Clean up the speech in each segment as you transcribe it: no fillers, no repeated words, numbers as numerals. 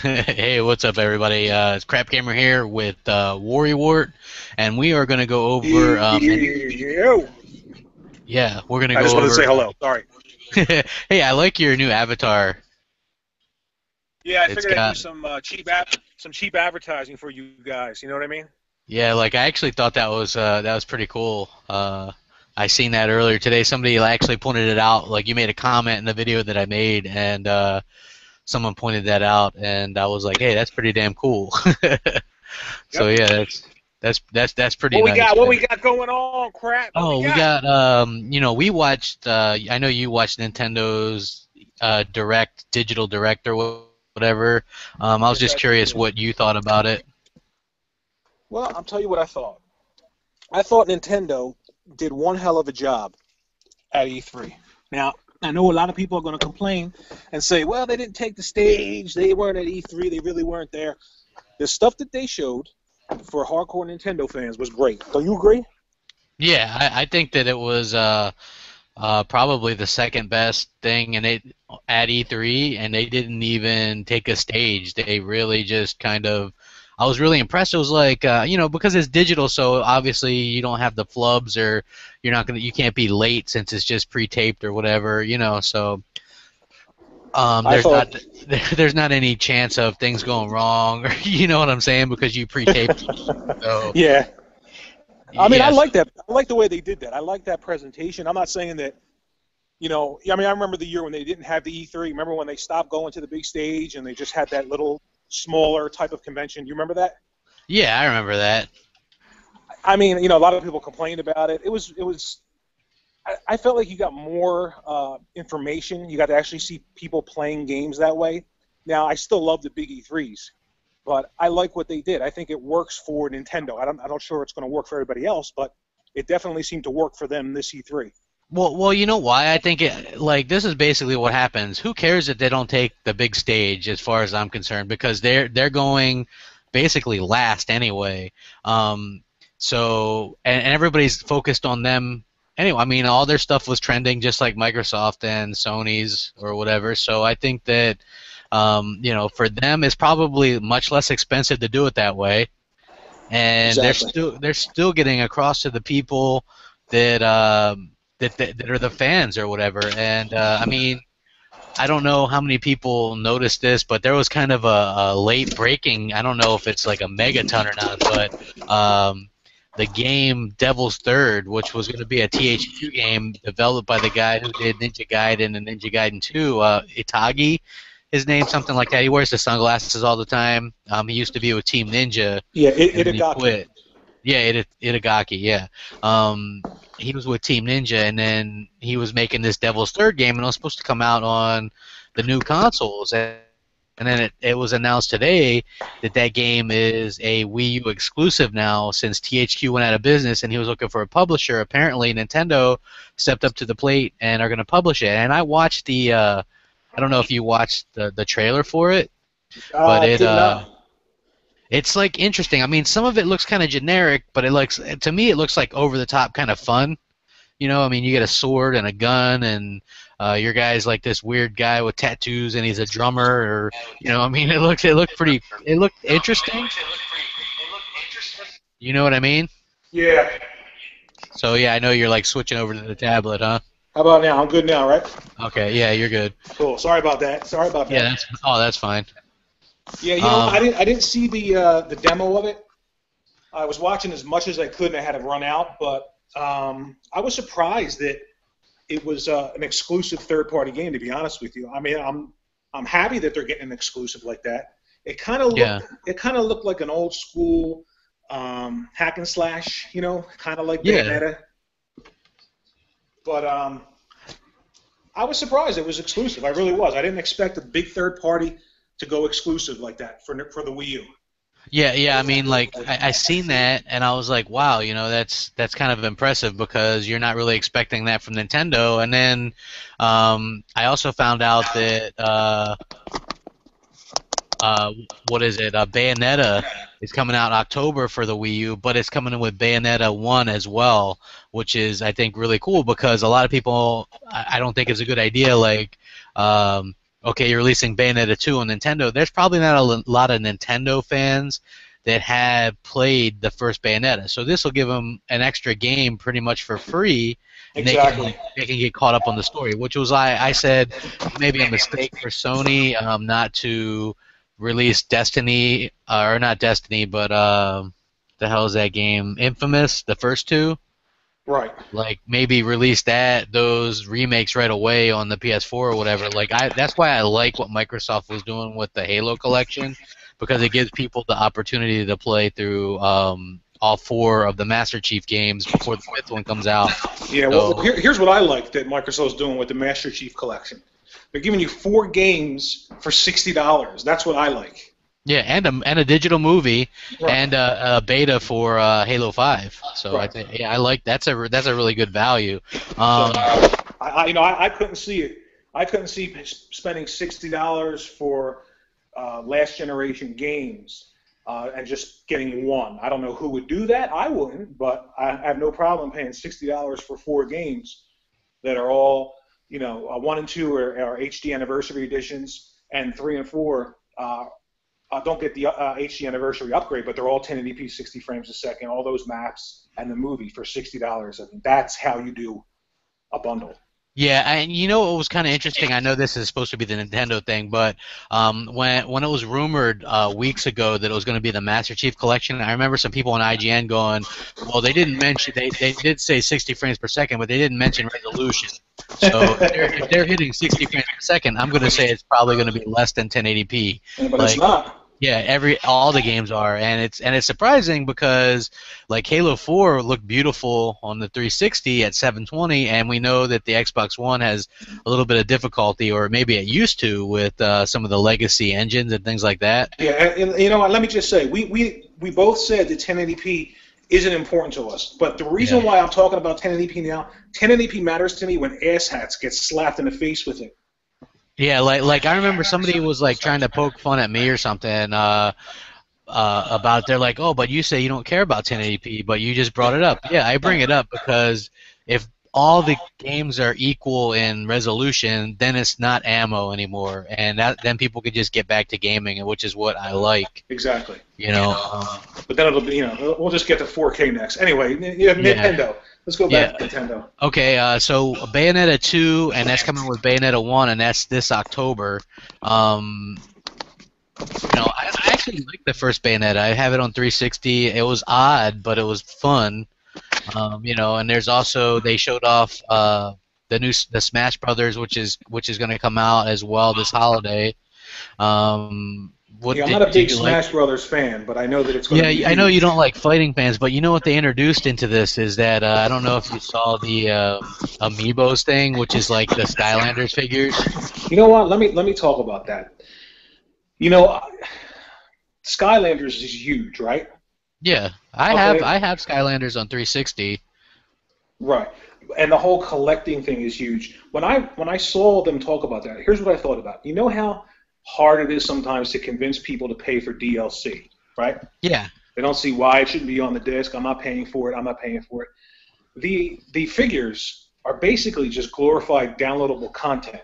Hey, what's up, everybody? It's Crapgamer here with WarrRYWART, and we are going to go over. Yo. Yeah, we're going to I just go wanted to say over. hello. Sorry. Hey, I like your new avatar. Yeah, I It's figured I'd do got. some cheap advertising for you guys. You know what I mean? Yeah, like I actually thought that was pretty cool. I seen that earlier today. Somebody actually pointed it out. Like you made a comment in the video that I made, and someone pointed that out, and I was like, hey, that's pretty damn cool. So Yep. yeah, that's pretty What we nice, got? What man. we got going on? Crap. What we Oh, we got? got we watched I know you watched Nintendo's direct digital direct or whatever. I was Yes, just I did. curious what you thought about it. Well, I'll tell you what I thought. I thought Nintendo did one hell of a job at E3. Now, I know a lot of people are going to complain and say, well, they didn't take the stage. They weren't at E3. They really weren't there. The stuff that they showed for hardcore Nintendo fans was great. Don't you agree? Yeah, I think that it was probably the second best thing and it at E3, and they didn't even take a stage. They really just kind of. I was really impressed. It was like because it's digital, so obviously you don't have the flubs or you can't be late since it's just pre-taped or whatever. So I there's thought, not there's not any chance of things going wrong, or you know what I'm saying, because you pre-taped. So yeah. I mean, I yes, like that. I like the way they did that. I like that presentation. I'm not saying that, I mean, I remember the year when they didn't have the E3. Remember when they stopped going to the big stage and they just had that little smaller type of convention? Do you remember that? yeah, I remember that. I mean, a lot of people complained about it. I felt like you got more information. You got to actually see people playing games that way. Now, I still love the big E3s, but I like what they did. I think it works for Nintendo. I'm not sure it's going to work for everybody else, but it definitely seemed to work for them this E3. Well, you know why? I think like this is basically what happens. Who cares if they don't take the big stage, as far as I'm concerned, because they're going basically last anyway. Um, and everybody's focused on them anyway. I mean, all their stuff was trending just like Microsoft and Sony's or whatever. So I think that for them, it's probably much less expensive to do it that way, and Exactly. they're still getting across to the people that that are the fans or whatever. And I mean, I don't know how many people noticed this, but there was kind of a late breaking. I don't know if it's like a megaton or not, but the game Devil's Third, which was going to be a THQ game developed by the guy who did Ninja Gaiden and Ninja Gaiden 2, Itagi, his name, something like that. He wears the sunglasses all the time. He used to be with Team Ninja, Yeah, and then he Itagaki. quit. Yeah, Itagaki. Yeah, he was with Team Ninja, and then he was making this Devil's Third game, and it was supposed to come out on the new consoles. And then it was announced today that that game is a Wii U exclusive now, since THQ went out of business, and he was looking for a publisher. Apparently, Nintendo stepped up to the plate and are going to publish it. And I watched the. I don't know if you watched the trailer for it, but Did not. it's like interesting. I mean, some of it looks kind of generic, but it looks to me it looks like over the top kind of fun. I mean, you get a sword and a gun, and your guy's like this weird guy with tattoos, and he's a drummer, or I mean, it looked interesting. You know what I mean? Yeah. So yeah, I know you're like switching over to the tablet, huh? How about now? I'm good now, right? Okay, yeah, you're good. Cool. Sorry about that. Sorry about Yeah, that. that's fine. Yeah, Um, I didn't see the demo of it. I was watching as much as I could, and I had to run out. But I was surprised that it was an exclusive third-party game. To be honest with you, I mean, I'm happy that they're getting an exclusive like that. yeah, It kind of looked like an old school hack and slash, kind of like yeah. Bayonetta. But I was surprised it was exclusive. I really was. I didn't expect a big third party to go exclusive like that for the Wii U. Yeah. I mean, like I seen that, and I was like, wow, that's kind of impressive because you're not really expecting that from Nintendo. And then I also found out that uh, what is it? Bayonetta is coming out in October for the Wii U, but it's coming in with Bayonetta 1 as well, which is I think really cool because a lot of people I don't think it's a good idea. Like okay, you're releasing Bayonetta 2 on Nintendo, there's probably not a lot of Nintendo fans that have played the first Bayonetta. So this will give them an extra game pretty much for free, and Exactly. they can get caught up on the story, which was I said maybe a mistake for Sony not to release Destiny, or not Destiny, but the hell is that game? Infamous, the first two? Right. Like maybe release those remakes right away on the PS4 or whatever. Like that's why I like what Microsoft was doing with the Halo collection, because it gives people the opportunity to play through all 4 of the Master Chief games before the 5th one comes out. Yeah. So, Well, here's what I like that Microsoft's doing with the Master Chief Collection. They're giving you 4 games for $60. That's what I like. yeah, and a digital movie, Right. and a beta for Halo 5. So Right. I think, yeah, I like that's a really good value. I couldn't see it. I couldn't see spending $60 for last generation games and just getting one. I don't know who would do that. I wouldn't, but I have no problem paying $60 for 4 games that are all, 1 and 2 are HD anniversary editions, and 3 and 4 don't get the HD anniversary upgrade, but they're all 1080p, 60 frames a second, all those maps and the movie for $60. I mean, that's how you do a bundle. Yeah, and you know what was kind of interesting? I know this is supposed to be the Nintendo thing, but when it was rumored weeks ago that it was going to be the Master Chief Collection, I remember some people on IGN going, "Well, they didn't mention they did say 60 frames per second, but they didn't mention resolution." So if they're hitting 60 frames per second, I'm going to say it's probably going to be less than 1080p. But it's not. Yeah, all the games are, and it's surprising because like Halo 4 looked beautiful on the 360 at 720, and we know that the Xbox One has a little bit of difficulty, or maybe it used to, with some of the legacy engines and things like that. Yeah, and you know what? Let me just say, we both said that 1080p isn't important to us, but the reason why I'm talking about 1080p now, 1080p matters to me when asshats get slapped in the face with it. Yeah, like I remember somebody was like trying to poke fun at me or something about, they're like, "Oh, but you say you don't care about 1080p, but you just brought it up." Yeah, I bring it up because if all the games are equal in resolution, then it's not ammo anymore, and then people can just get back to gaming, which is what I like. Exactly. But then it'll be, we'll just get to 4K next. Anyway, Nintendo. Let's go back to Nintendo. Okay, so Bayonetta 2, and that's coming with Bayonetta 1, and that's this October. I actually like the first Bayonetta. I have it on 360. It was odd, but it was fun. And there's also, they showed off the Smash Brothers, which is going to come out as well this holiday. I'm not a big Smash Brothers fan, but I know that it's going to be huge. I know you don't like fighting fans, but you know what they introduced into this is that I don't know if you saw the Amiibos thing, which is like the Skylanders figures. You know what? Let me talk about that. Skylanders is huge, right? Yeah, I have Skylanders on 360. Right, and the whole collecting thing is huge. When I saw them talk about that, here's what I thought about. You know how hard it is sometimes to convince people to pay for DLC, right? Yeah. They don't see why it shouldn't be on the disc. I'm not paying for it. I'm not paying for it. The figures are basically just glorified downloadable content.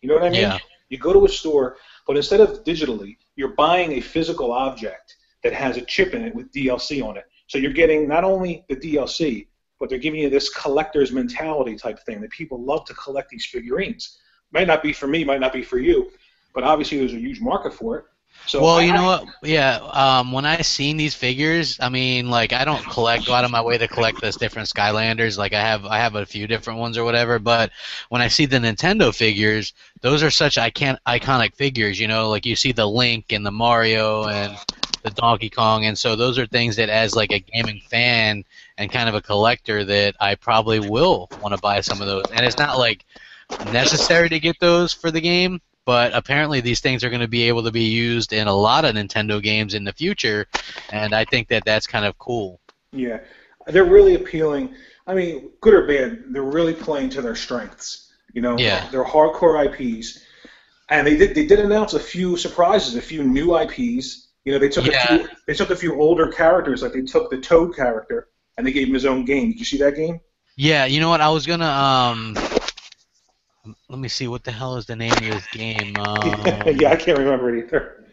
You know what I mean? Yeah. You go to a store, but instead of digitally, you're buying a physical object that has a chip in it with DLC on it. So you're getting not only the DLC, but they're giving you this collector's mentality type thing that people love to collect these figurines. Might not be for me, might not be for you, but obviously there's a huge market for it. So well, you know what? Yeah, when I seen these figures, I mean, like, I don't go out of my way to collect those different Skylanders. Like, I have a few different ones or whatever. But when I see the Nintendo figures, those are such iconic figures. Like you see the Link and the Mario and the Donkey Kong, and so those are things that, as like a gaming fan and kind of a collector, that I probably will want to buy some of those. And it's not like necessary to get those for the game. But apparently these things are going to be able to be used in a lot of Nintendo games in the future, and I think that that's kind of cool. Yeah, they're really appealing. I mean, good or bad, they're really playing to their strengths. Yeah. They're hardcore IPs, and they did announce a few surprises, a few new IPs. They took a few older characters, like they took the Toad character and they gave him his own game. Did you see that game? Yeah, you know what? I was gonna Let me see, what the hell is the name of this game? Yeah, I can't remember it either.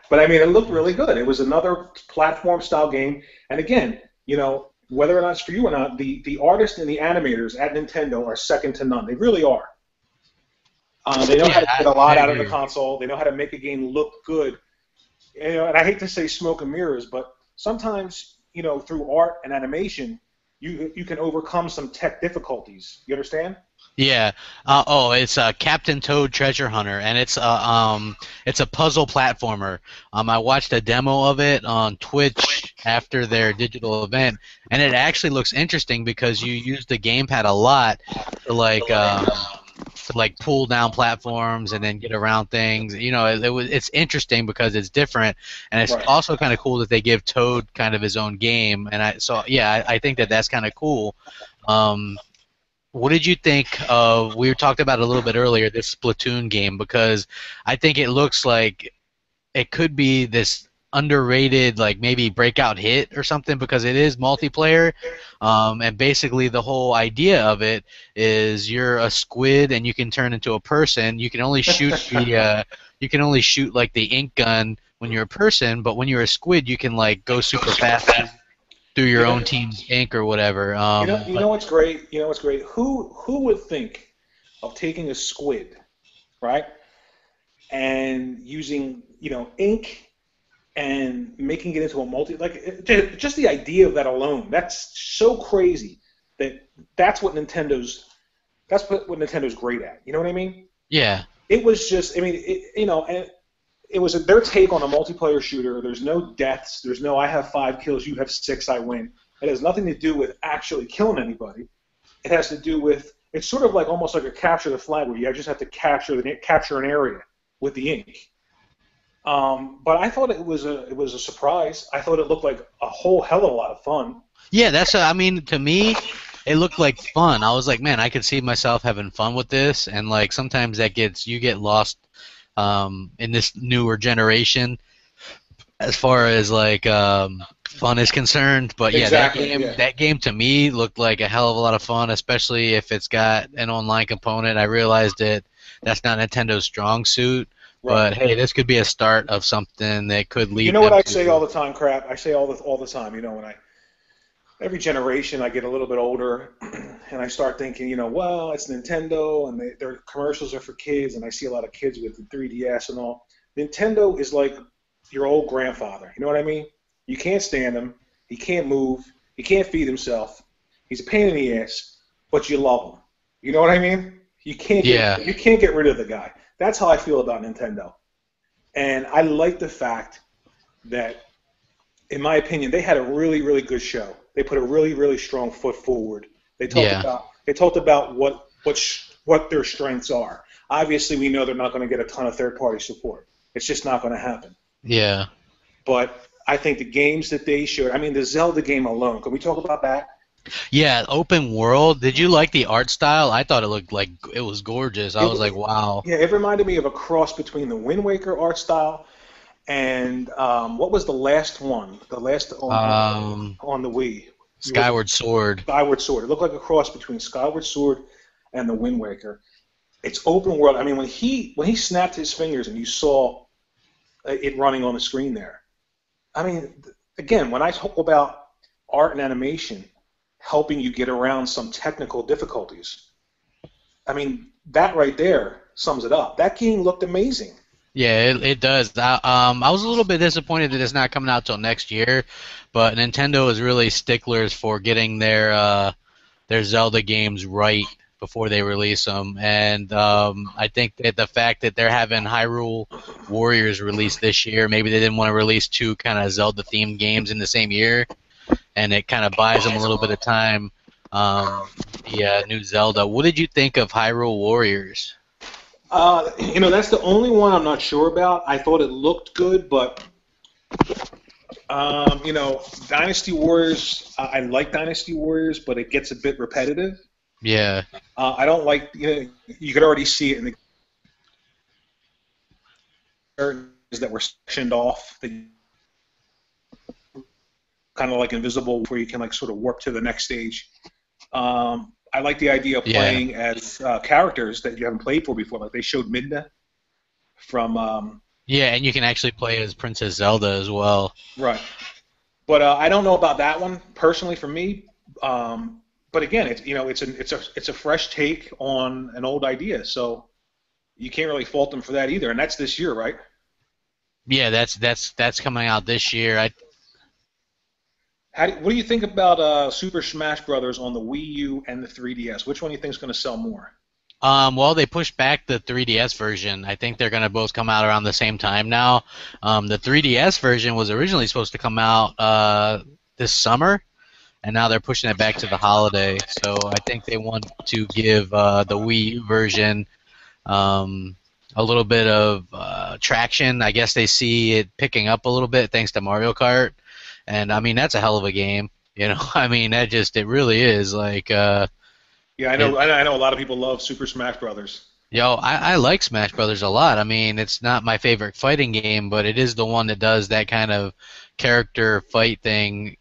But I mean, it looked really good. It was another platform style game. And again, whether or not it's for you or not, the artists and the animators at Nintendo are second to none. They really are. They know how Yeah, to get a I lot out of the agree. console. They know how to make a game look good. And I hate to say smoke and mirrors, but sometimes, through art and animation, you can overcome some tech difficulties. You understand? Yeah. Oh, it's Captain Toad Treasure Hunter, and it's a puzzle platformer. I watched a demo of it on Twitch after their digital event, and it actually looks interesting because you use the gamepad a lot to like pull down platforms and then get around things. It's interesting because it's different, and it's Right. also kind of cool that they give Toad kind of his own game. And I think that that's kind of cool. Um, what did you think of? We talked about it a little bit earlier, this Splatoon game, because I think it looks like it could be this underrated, like maybe breakout hit or something, because it is multiplayer. And basically the whole idea of it is you're a squid and you can turn into a person. You can only shoot like the ink gun when you're a person, but when you're a squid, you can like go super fast through You your know, own team's ink or whatever. you know what's great? You know what's great? Who would think of taking a squid, right, and using ink and making it into a just the idea of that alone, that's so crazy that that's what Nintendo's great at. You know what I mean? Yeah. It was just, I mean, and it was their take on a multiplayer shooter. There's no deaths. There's no I have 5 kills, you have 6, I win. It has nothing to do with actually killing anybody. It has to do with, it's sort of like almost like a capture the flag where you just have to capture an area with the ink. But I thought it was a surprise. I thought it looked like a whole hell of a lot of fun. Yeah, I mean, to me, it looked like fun. I was like, man, I could see myself having fun with this, and like sometimes you get lost in this newer generation as far as like fun is concerned. But yeah, Exactly. Yeah. that game to me looked like a hell of a lot of fun, especially if it's got an online component. I realized that that's not Nintendo's strong suit, Right. but hey, this could be a start of something that could You lead know what them I say all to. the time, crap? I say all the time. When every generation I get a little bit older, and I start thinking, well, it's Nintendo, and their commercials are for kids, and I see a lot of kids with the 3DS and all. Nintendo is like your old grandfather. You know what I mean? You can't stand him. He can't move. He can't feed himself. He's a pain in the ass, but you love him. You know what I mean? Yeah, You can't get rid of the guy. That's how I feel about Nintendo. And I like the fact that, in my opinion, they had a really, really good show. They put a really, really strong foot forward. yeah, They talked about what their strengths are. Obviously, we know they're not going to get a ton of third-party support. It's just not going to happen. yeah. But I think the games that they showed, I mean, the Zelda game alone. Can we talk about that? Yeah, open world. Did you like the art style? I thought it looked like it was gorgeous. I was like, It, wow. yeah, it reminded me of a cross between the Wind Waker art style and what was the last one? The last Um, on the Wii. Was it Skyward Sword. Skyward Sword? It looked like a cross between Skyward Sword and the Wind Waker. It's open world. I mean, when he snapped his fingers and you saw it running on the screen there. I mean, again, when I talk about art and animation helping you get around some technical difficulties, I mean, that right there sums it up. That game looked amazing. Yeah, it does. I was a little bit disappointed that it's not coming out till next year, but Nintendo is really sticklers for getting their Zelda games right before they release them. And I think that the fact that they're having Hyrule Warriors released this year, maybe they didn't want to release two kind of Zelda themed games in the same year, and it kind of buys them a little bit of time. With the new Zelda. What did you think of Hyrule Warriors? That's the only one I'm not sure about. I thought it looked good, but Dynasty Warriors. I like Dynasty Warriors, but it gets a bit repetitive. Yeah, I don't like. You could already see it in the characters that were sectioned off, that kind of like invisible, where you can like sort of warp to the next stage. I like the idea of Yeah. playing as characters that you haven't played for before. Like they showed Midna from Yeah, and you can actually play as Princess Zelda as well. right. But I don't know about that one personally for me. But again, it's a fresh take on an old idea, so you can't really fault them for that either. And that's this year, right? Yeah, that's coming out this year. What do you think about Super Smash Brothers on the Wii U and the 3DS? Which one do you think is going to sell more? Well, they pushed back the 3DS version. I think they're going to both come out around the same time now. The 3DS version was originally supposed to come out this summer, and now they're pushing it back to the holiday. So I think they want to give the Wii U version a little bit of traction. I guess they see it picking up a little bit thanks to Mario Kart, and I mean that's a hell of a game. You know, I mean it really is like. Yeah, I know. I know a lot of people love Super Smash Brothers. Yo, I like Smash Brothers a lot. I mean, it's not my favorite fighting game, but it is the one that does that kind of character fight thing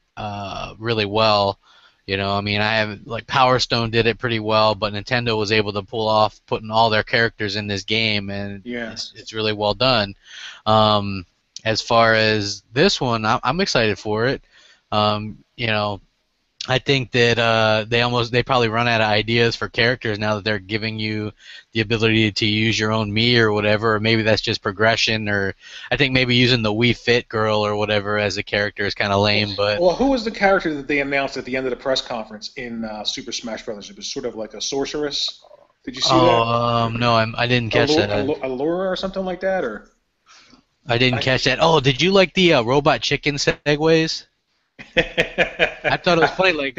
really well. You know, I mean, I have like Power Stone did it pretty well, but Nintendo was able to pull off putting all their characters in this game, and Yeah. it's really well done. As far as this one, I'm excited for it. You know, I think that they probably run out of ideas for characters now that they're giving you the ability to use your own Mii or whatever, or maybe that's just progression, or I think maybe using the Wii Fit girl or whatever as a character is kind of lame. But Well, who was the character that they announced at the end of the press conference in Super Smash Brothers? It was sort of like a sorceress. Did you see that? no, I didn't catch that. Allura or something like that, or I didn't catch that. Oh, did you like the robot chicken segues? I thought it was funny, like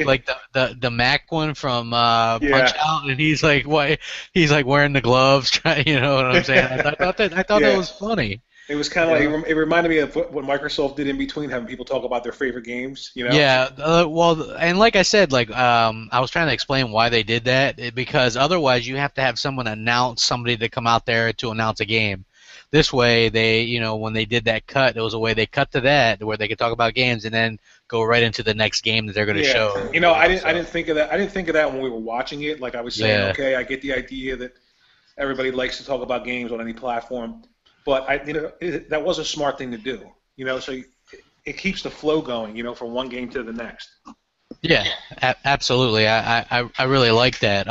the Mac one from Punch Yeah. Out, and he's like, what? He's like wearing the gloves, you know what I'm saying? I thought Yeah. that was funny. It was kind of like it reminded me of what Microsoft did in between, having people talk about their favorite games. You know? Yeah, well, and like I said, like I was trying to explain why they did that because otherwise you have to have someone announce somebody to come out there to announce a game. This way, when they did that cut, it was a way they cut to that where they could talk about games and then go right into the next game that they're going to show. You know, I didn't think of that. I didn't think of that when we were watching it. Like I was saying, Yeah. okay, I get the idea that everybody likes to talk about games on any platform, but that was a smart thing to do. You know, so it keeps the flow going. You know, from one game to the next. Yeah, absolutely. I really like that.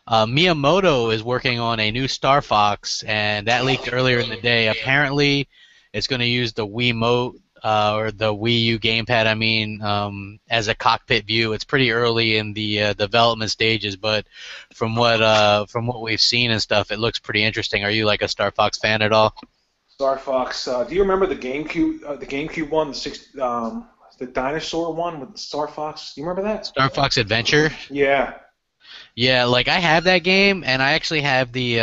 Miyamoto is working on a new Star Fox, and that leaked earlier in the day. Apparently, it's going to use the Wiimote or the Wii U gamepad. I mean, as a cockpit view. It's pretty early in the development stages, but from what we've seen and stuff, it looks pretty interesting. Are you like a Star Fox fan at all? Star Fox. Do you remember the GameCube? The GameCube one, the dinosaur one with Star Fox. Do you remember that? Star Fox Adventure. Yeah. Yeah, like I have that game, and I actually have the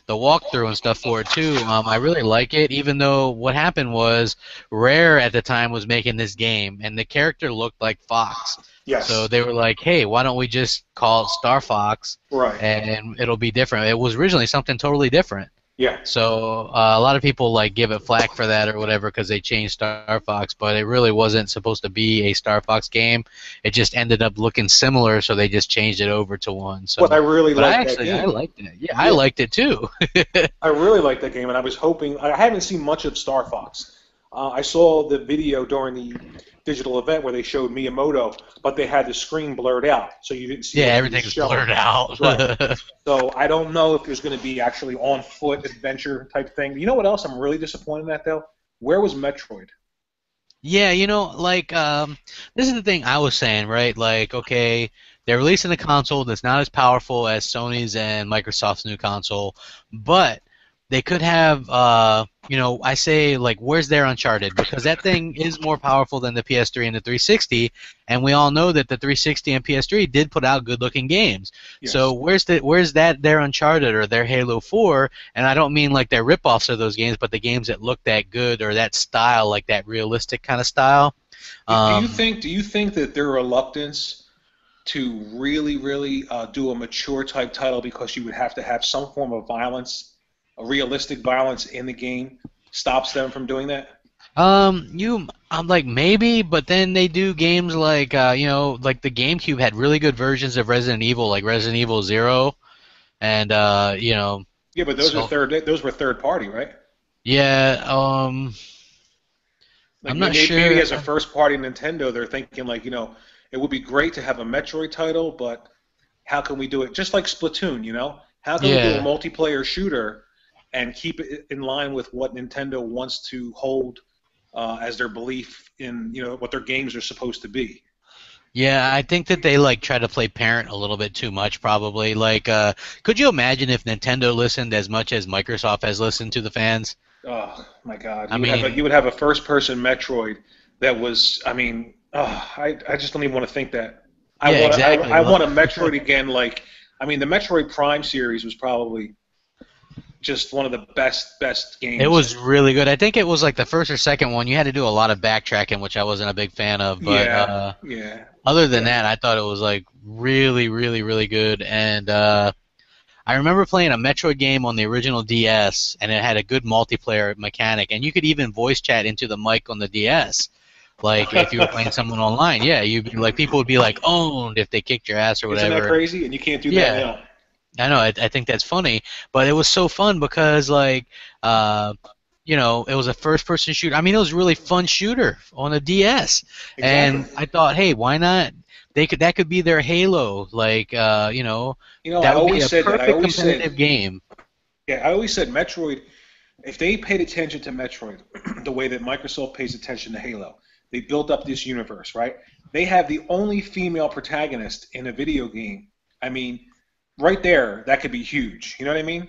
walkthrough and stuff for it too. I really like it, even though what happened was Rare at the time was making this game, and the character looked like Fox. Yes. So they were like, "Hey, why don't we just call it Star Fox, Right. and it'll be different?" It was originally something totally different. Yeah. So a lot of people like give it flack for that or whatever because they changed Star Fox, but it really wasn't supposed to be a Star Fox game. It just ended up looking similar, so they just changed it over to one. So, But I really but liked that game. I liked it. Yeah, I liked it too. I really liked that game, and I was hoping. I haven't seen much of Star Fox. I saw the video during the digital event where they showed Miyamoto, but they had the screen blurred out, so you didn't see. Yeah, what he everything's was showing. blurred out. Right. So I don't know if there's going to be actually on-foot adventure type thing. You know what else I'm really disappointed at though? Where was Metroid? Yeah, like this is the thing I was saying, right? Like, okay, they're releasing a console that's not as powerful as Sony's and Microsoft's new console, but they could have, I say, like, where's their Uncharted? Because that thing is more powerful than the PS3 and the 360, and we all know that the 360 and PS3 did put out good-looking games. Yes. So where's their Uncharted or their Halo 4? And I don't mean like they're rip-offs of those games, but the games that look that good or that style, like that realistic kind of style. Do you think that their reluctance to really do a mature type title because you would have to have some form of violence, a realistic violence in the game, stops them from doing that? I'm like maybe, but then they do games like like the GameCube had really good versions of Resident Evil, like Resident Evil Zero, and Yeah, but those are so third. Those were third party, right? yeah, Like I'm not maybe sure. as a first party Nintendo, they're thinking like, it would be great to have a Metroid title, but how can we do it? Just like Splatoon, how can we do a Yeah, multiplayer shooter and keep it in line with what Nintendo wants to hold as their belief in, what their games are supposed to be? yeah, I think that they like try to play parent a little bit too much, probably. Like, could you imagine if Nintendo listened as much as Microsoft has listened to the fans? Oh my God, I you mean, would have a first-person Metroid that was, I mean, I just don't even want to think that. yeah, exactly. I Well, want a Metroid again. Like, I mean, the Metroid Prime series was probably just one of the best it games. was really good. I think it was like the first or second one. You had to do a lot of backtracking, which I wasn't a big fan of. But Yeah, yeah, other than yeah. that, I thought it was like really, really, really good. And I remember playing a Metroid game on the original DS, and it had a good multiplayer mechanic, and you could even voice chat into the mic on the DS. Like if you were playing someone online, yeah, you'd be like people would be like owned if they kicked your ass or Isn't that whatever. crazy? And you can't do that Yeah, now. I know. I think that's funny, but it was so fun because like, uh, it was a first-person shooter. I mean, it was a really fun shooter on a DS, Exactly. and I thought, hey, why not? That could be their Halo. Like, I that would be always a said that. I perfect always said, competitive game. yeah, I always said Metroid. If they paid attention to Metroid the way that Microsoft pays attention to Halo, they built up this universe, right? They have the only female protagonist in a video game. I mean, right there, that could be huge. You know what I mean?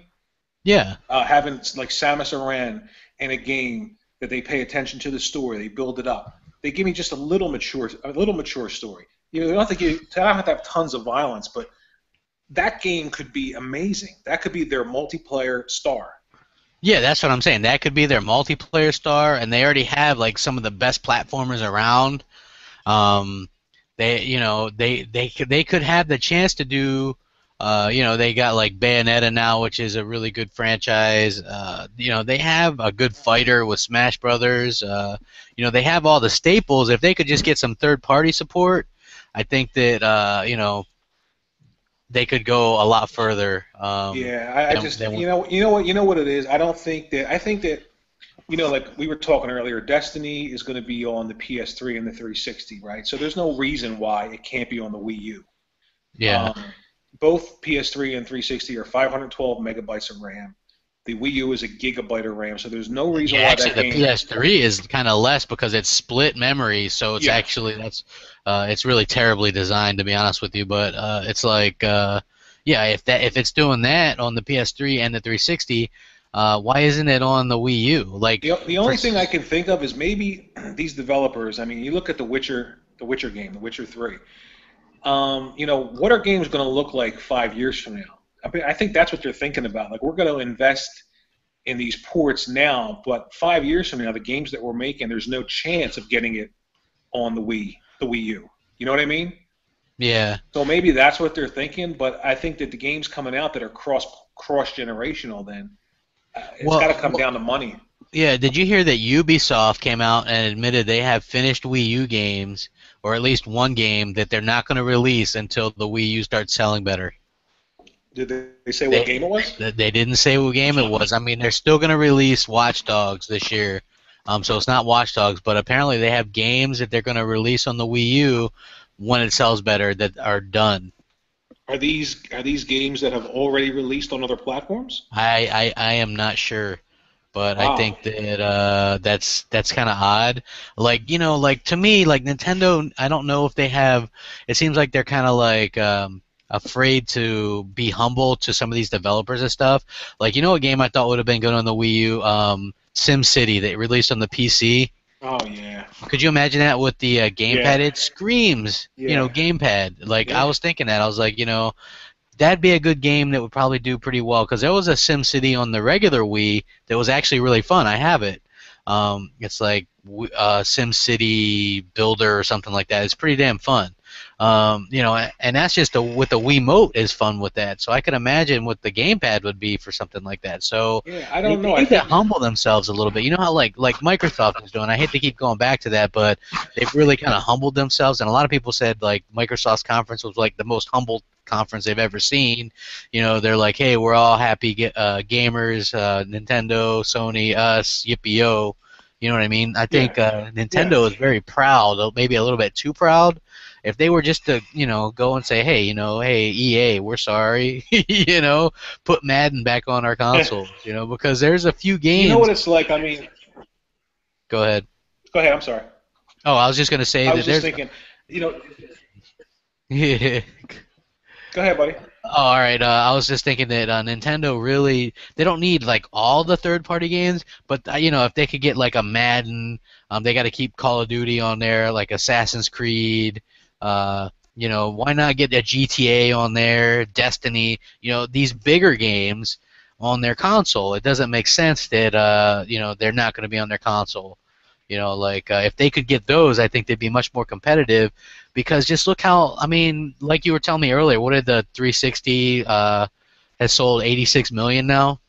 Yeah. Having like Samus Aran in a game that they pay attention to the story, they build it up. They give me just a little mature story. They don't have to have tons of violence, but that game could be amazing. That could be their multiplayer star. Yeah, that's what I'm saying. That could be their multiplayer star, and they already have like some of the best platformers around. Um, they could have the chance to do. They got like Bayonetta now, which is a really good franchise. They have a good fighter with Smash Brothers. They have all the staples. If they could just get some third-party support, I think that they could go a lot further. Yeah, I just Than you know what it is. I don't think that I think that like we were talking earlier, Destiny is going to be on the PS3 and the 360, right? So there's no reason why it can't be on the Wii U. yeah. Um, both PS3 and 360 are 512 megabytes of RAM. The Wii U is a gigabyte of RAM, so there's no reason Yeah, why actually, that the game. PS3 is kind of less because it's split memory, so it's Yeah, actually it's really terribly designed to be honest with you. But it's like yeah, if it's doing that on the PS3 and the 360, why isn't it on the Wii U? Like the for only thing I can think of is maybe these developers. I mean, you look at the Witcher game, The Witcher 3. What are games going to look like 5 years from now? I mean, I think that's what they're thinking about. Like, we're going to invest in these ports now, but 5 years from now, the games that we're making, there's no chance of getting it on the Wii U. You know what I mean? yeah, So maybe that's what they're thinking. But I think that the games coming out that are cross generational, then it's got to come well, down to money. yeah. Did you hear that Ubisoft came out and admitted they have finished Wii U games, or at least one game that they're not going to release until the Wii U starts selling better? Did they say what They game it was? they didn't say what game it was. I mean, they're still going to release Watch Dogs this year, so it's not Watch Dogs, but apparently they have games that they're going to release on the Wii U when it sells better that are done. Are these games that have already released on other platforms? I am not sure, but I Wow. think that that's kind of odd. Like like to me, like Nintendo, I don't know if they have. It seems like they're kind of like afraid to be humble to some of these developers and stuff. Like a game I thought would have been good on the Wii U, SimCity that released on the PC. Oh yeah. Could you imagine that with the gamepad? Yeah. It screams, Yeah. gamepad. Like I Yeah. was thinking that I was like, that'd be a good game that would probably do pretty well because there was a SimCity on the regular Wii that was actually really fun. I have it. It's like SimCity Builder or something like that. It's pretty damn fun. And that's just with the Wiimote is fun with that. So I can imagine what the gamepad would be for something like that. So Yeah, I they don't know. I need to think humble themselves a little bit. You know how like Microsoft is doing. I hate to keep going back to that, but they've really kind of humbled themselves. And a lot of people said like Microsoft's conference was like the most humbled conference they've ever seen. They're like, hey, we're all happy gamers, Nintendo, Sony, us, yippee yo. You know what I mean? I think Nintendo is very proud, maybe a little bit too proud. If they were just to, go and say, hey, hey, EA, we're sorry, put Madden back on our consoles, because there's a few games. You know what it's like? I mean, go ahead. Go ahead. I'm sorry. Oh, I was just gonna say I that was just thinking, Yeah. Go ahead, buddy. Oh, all right. I was just thinking that Nintendo really they don't need like all the third-party games, but if they could get like a Madden, they got to keep Call of Duty on there, like Assassin's Creed. Why not get a GTA on there, Destiny? These bigger games on their console. It doesn't make sense that they're not going to be on their console. If they could get those, I think they'd be much more competitive. Because just look how, like you were telling me earlier, what did the 360 has sold 86 million now?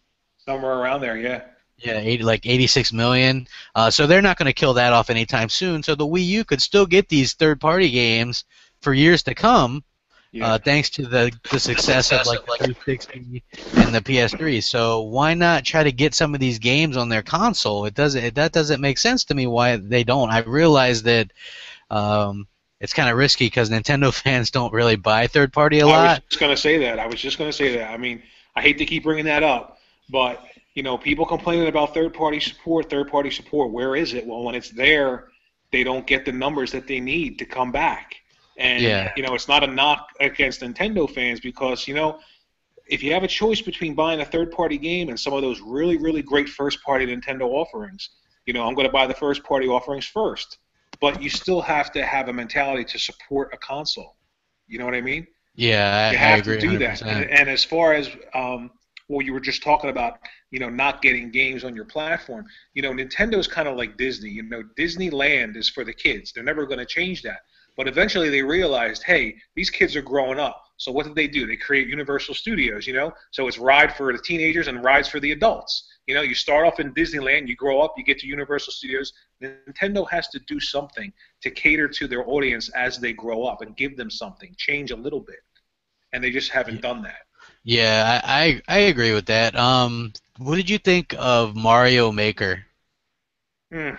Somewhere around there, yeah. Yeah, 86 million. So they're not going to kill that off anytime soon. So the Wii U could still get these third-party games for years to come, thanks to the success of like the 360 and the PS3. So why not try to get some of these games on their console? That doesn't make sense to me why they don't. I realize that. It's kind of risky because Nintendo fans don't really buy third-party a lot. I was just going to say that. I mean, I hate to keep bringing that up, but, people complaining about third-party support. Where is it? Well, when it's there, they don't get the numbers that they need to come back. And, it's not a knock against Nintendo fans because, if you have a choice between buying a third-party game and some of those really, really great first-party Nintendo offerings, I'm going to buy the first-party offerings first. But you still have to have a mentality to support a console. You know what I mean? Yeah, you have I agree. to do that. And as far as you were just talking about, not getting games on your platform. Nintendo's kind of like Disney. Disneyland is for the kids. They're never going to change that. But eventually they realized, hey, these kids are growing up. So what did? They create Universal Studios. So it's ride for the teenagers and rides for the adults. You start off in Disneyland, you grow up, you get to Universal Studios. Nintendo has to do something to cater to their audience as they grow up and give them something, change a little bit. And they just haven't done that. Yeah, I agree with that. What did you think of Mario Maker? I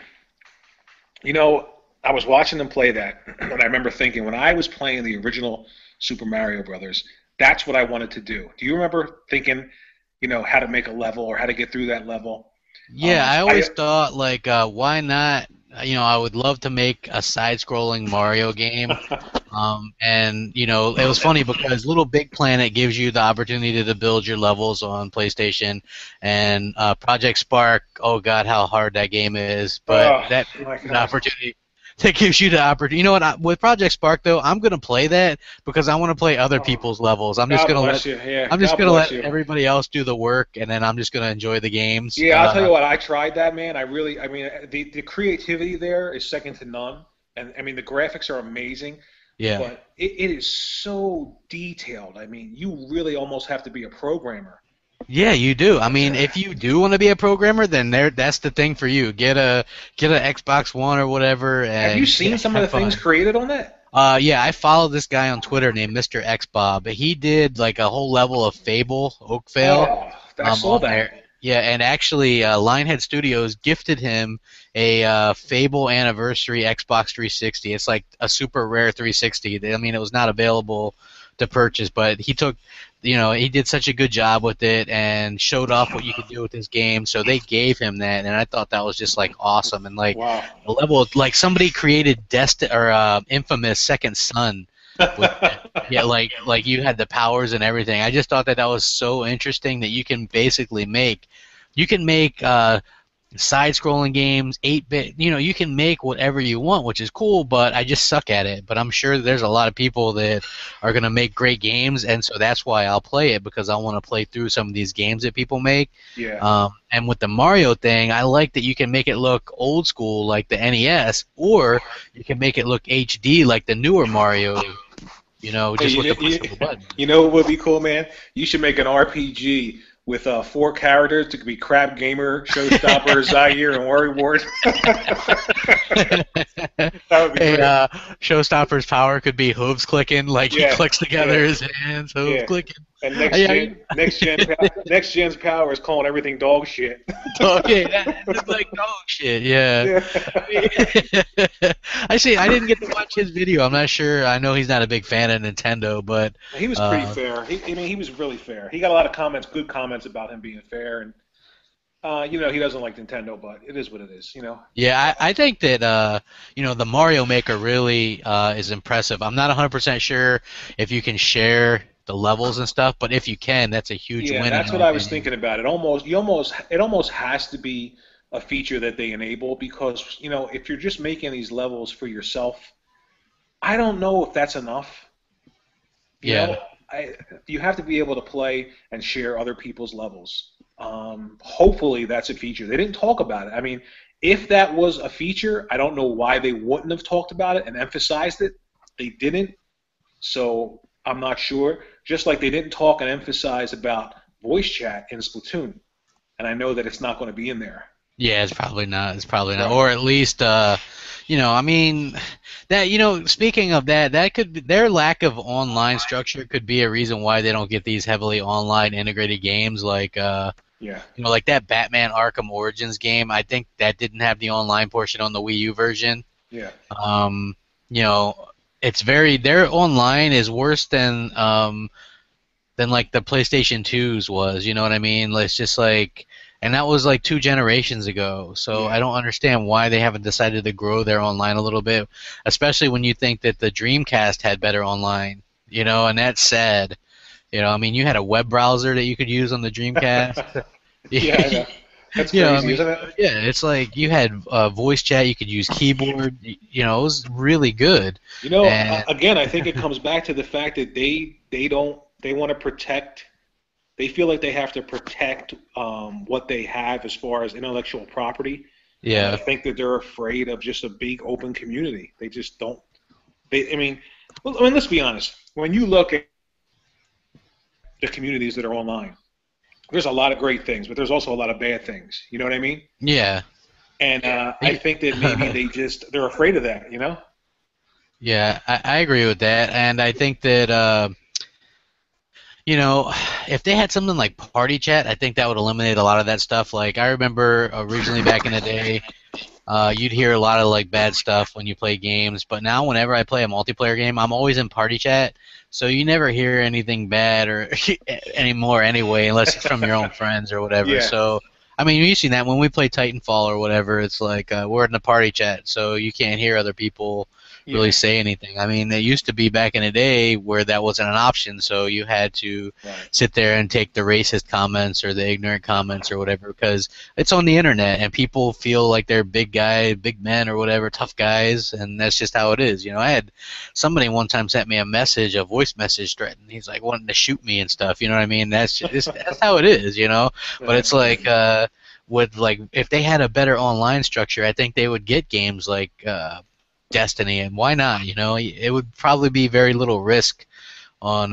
was watching them play that, and I remember thinking when I was playing the original Super Mario Brothers, that's what I wanted to do. Do you remember thinking, how to make a level or how to get through that level? Yeah, I always thought, why not? I would love to make a side-scrolling Mario game. And, it was funny because Little Big Planet gives you the opportunity to build your levels on PlayStation. And Project Spark, oh, God, how hard that game is. But that opportunity... That gives you the opportunity. You know what? With Project Spark, though, I'm gonna play that because I want to play other people's levels. I'm just gonna let everybody else do the work, and then I'm just gonna enjoy the games. Yeah, I'll tell you what. I tried that, man. The creativity there is second to none, and the graphics are amazing. Yeah. But it is so detailed. You really almost have to be a programmer. Yeah, you do. If you do want to be a programmer, then that's the thing for you. Get an Xbox One or whatever. And have you seen some of the things created on that? Yeah, I follow this guy on Twitter named Mr. X Bob. He did like a whole level of Fable, Oakvale. I saw that. There. Yeah, and actually, Lionhead Studios gifted him a Fable Anniversary Xbox 360. It's like a super rare 360. It was not available to purchase, but he took, he did such a good job with it and showed off what you could do with this game. So they gave him that, and I thought that was just like awesome. And like wow. The level, like somebody created Infamous Second Son. Yeah, like you had the powers and everything. I just thought that was so interesting that you can basically make side-scrolling games, 8-bit. You can make whatever you want, which is cool. But I just suck at it. But I'm sure there's a lot of people that are gonna make great games, and so that's why I'll play it because I want to play through some of these games that people make. Yeah. And with the Mario thing, I like that you can make it look old school like the NES, or you can make it look HD like the newer Mario Hey, just with the push of a button. you know what would be cool, man? You should make an RPG with 4 characters. It could be Crapgamer, Showstopper, Zaire, and WorrryWart. That would be Hey, great. Showstopper's power could be hooves clicking, like he Yeah, clicks together yeah, his hands, hooves yeah. clicking. And Yeah, next gen's power is calling everything dog shit. okay, that's like dog shit. Yeah. Yeah. I see. I didn't get to watch his video. I'm not sure. I know he's not a big fan of Nintendo, but He was pretty fair. He was really fair. He got a lot of comments, good comments about him being fair, and he doesn't like Nintendo, but it is what it is. yeah, I think that the Mario Maker really is impressive. I'm not 100% sure if you can share the levels and stuff, but if you can, that's a huge Yeah, win. that's what I was thinking about. It almost has to be a feature that they enable because if you're just making these levels for yourself, I don't know if that's enough. Yeah. You have to be able to play and share other people's levels. Hopefully that's a feature. They didn't talk about it. I mean, if that was a feature, I don't know why they wouldn't have talked about it and emphasized it. They didn't, so I'm not sure. Just like they didn't talk and emphasize about voice chat in Splatoon, and I know that it's not going to be in there. Yeah, it's probably not. It's probably not. Right. Or at least, I mean, that speaking of that, that could be, their lack of online structure could be a reason why they don't get these heavily online integrated games like Yeah. like that Batman Arkham Origins game. I think that didn't have the online portion on the Wii U version. Yeah. It's their online is worse than like the PlayStation 2's was. You know what I mean? It's just like. And that was like 2 generations ago, so Yeah. I don't understand why they haven't decided to grow their online a little bit, especially when you think that the Dreamcast had better online, and that's sad. I mean, you had a web browser that you could use on the Dreamcast. Yeah, I know. That's crazy, I mean, isn't it? yeah, it's like you had voice chat, you could use keyboard, it was really good. And, Again, I think it comes back to the fact that they want to protect. They feel like they have to protect what they have as far as intellectual property. yeah. And I think that they're afraid of just a big open community. They just don't. Let's be honest. When you look at the communities that are online, there's a lot of great things, but there's also a lot of bad things. You know what I mean? Yeah. And I think that maybe they're afraid of that. Yeah, I agree with that, and I think that if they had something like party chat, I think that would eliminate a lot of that stuff. Like I remember originally back in the day, you'd hear a lot of like bad stuff when you play games, but now whenever I play a multiplayer game, I'm always in party chat, so you never hear anything bad or anymore anyway, unless it's from your own friends or whatever. Yeah. So I mean, you've seen that when we play Titanfall or whatever. It's like we're in the party chat, so you can't hear other people really say anything. I mean, it used to be back in the day where that wasn't an option, so you had to sit there and take the racist comments or the ignorant comments or whatever because it's on the internet and people feel like they're big men or whatever, tough guys, and that's just how it is. I had somebody one time sent me a voice message threatening. He's like wanting to shoot me and stuff. You know what I mean? That's how it is. But it's like if they had a better online structure, I think they would get games like Destiny, and why not? It would probably be very little risk on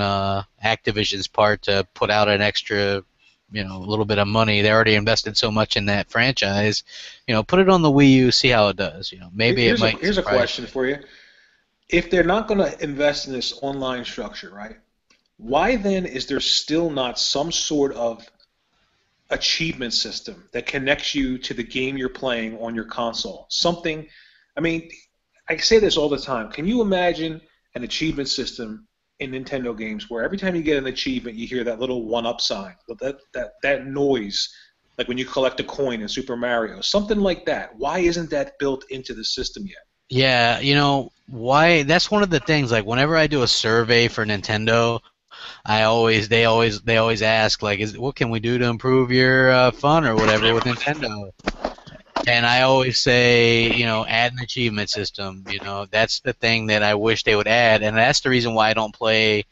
Activision's part to put out an extra, a little bit of money. They already invested so much in that franchise. Put it on the Wii U, see how it does. Maybe it might. Here's a question for you: if they're not going to invest in this online structure, right? Why then is there still not some sort of achievement system that connects you to the game you're playing on your console? Something. I mean. I say this all the time. Can you imagine an achievement system in Nintendo games where every time you get an achievement, you hear that little one-up sign, that noise, like when you collect a coin in Super Mario, something like that? Why isn't that built into the system yet? Yeah, why? That's one of the things. Like whenever I do a survey for Nintendo, they always ask like, what can we do to improve your fun or whatever with Nintendo? And I always say, add an achievement system. That's the thing that I wish they would add, and that's the reason why I don't play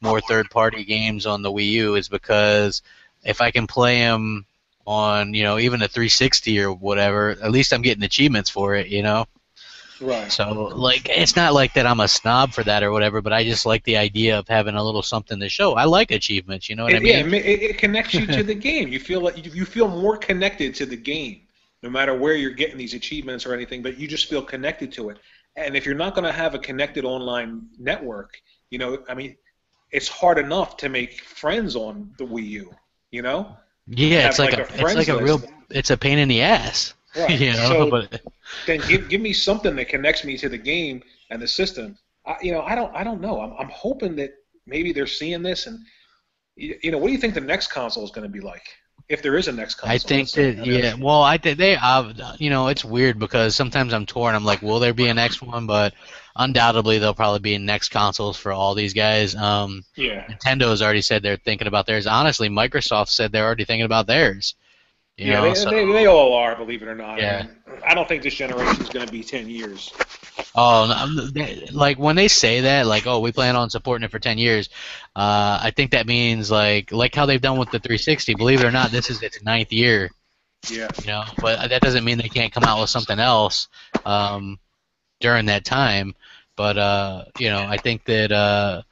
more third-party games on the Wii U is because if I can play them on, even a 360 or whatever, at least I'm getting achievements for it. Right. So, like, it's not like that I'm a snob for that or whatever, but I just like the idea of having a little something to show. I like achievements, you know what I mean? Yeah, it connects you to the game. You feel like you feel more connected to the game, no matter where you're getting these achievements or anything. But you just feel connected to it. And if you're not going to have a connected online network, you know, I mean, it's hard enough to make friends on the Wii U. You know? Yeah, Have, it's a pain in the ass. Right. You know, So but then give me something that connects me to the game and the system. I don't know. I'm hoping that maybe they're seeing this, and you know, what do you think the next console is going to be like, if there is a next console? I think that yeah. Well, I think you know, it's weird because sometimes I'm torn. I'm like, will there be a next one? But undoubtedly, there'll probably be next consoles for all these guys. Yeah. Nintendo has already said they're thinking about theirs. Honestly, Microsoft said they're already thinking about theirs. You know, they all are, believe it or not. Yeah. I mean, I don't think this generation is going to be 10 years. Oh, like when they say that, like, oh, we plan on supporting it for 10 years, I think that means like how they've done with the 360. Believe it or not, this is its 9th year. Yeah. You know, but that doesn't mean they can't come out with something else during that time. But you know, I think that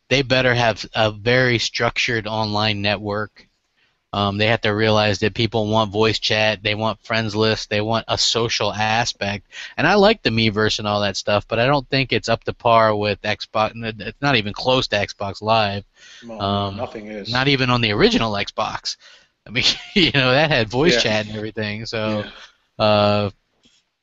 they better have a very structured online network. They have to realize that people want voice chat, they want friends lists, they want a social aspect. And I like the Miiverse and all that stuff, but I don't think it's up to par with Xbox. It's not even close to Xbox Live. Well, nothing is. Not even on the original Xbox. I mean, you know, that had voice chat and everything. So,